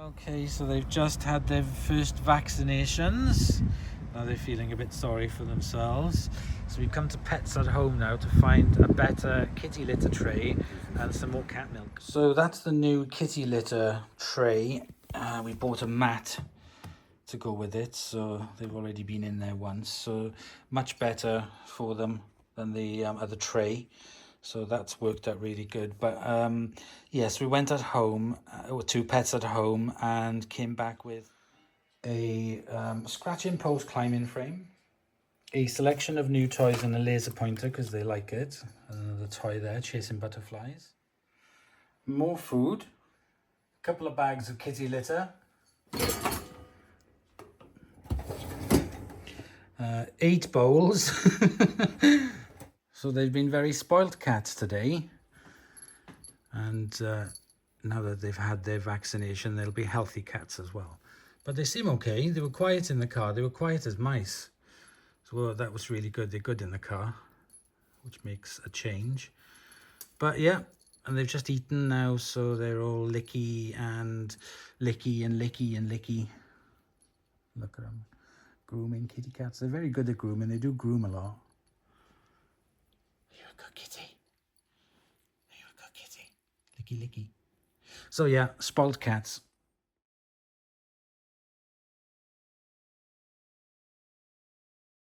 Okay, so they've just had their first vaccinations. Now they're feeling a bit sorry for themselves. So we've come to Pets at Home now to find a better kitty litter tray and some more cat milk. So that's the new kitty litter tray. We bought a mat to go with it, so they've already been in there once. So much better for them than the other tray. So that's worked out really good. But yes, we went at home, to Pets at Home, and came back with a scratch and post climbing frame, a selection of new toys and a laser pointer because they like it, another toy there chasing butterflies, more food, a couple of bags of kitty litter, 8 bowls. So they've been very spoilt cats today, and now that they've had their vaccination, they'll be healthy cats as well. But they seem okay. They were quiet in the car. They were quiet as mice. So that was really good. They're good in the car, which makes a change. But yeah, and they've just eaten now, so they're all licky and licky and licky and licky. Look at them. Grooming kitty cats. They're very good at grooming. They do groom a lot. You're a good kitty. You're a good kitty. Licky, licky. So yeah, spoiled cats.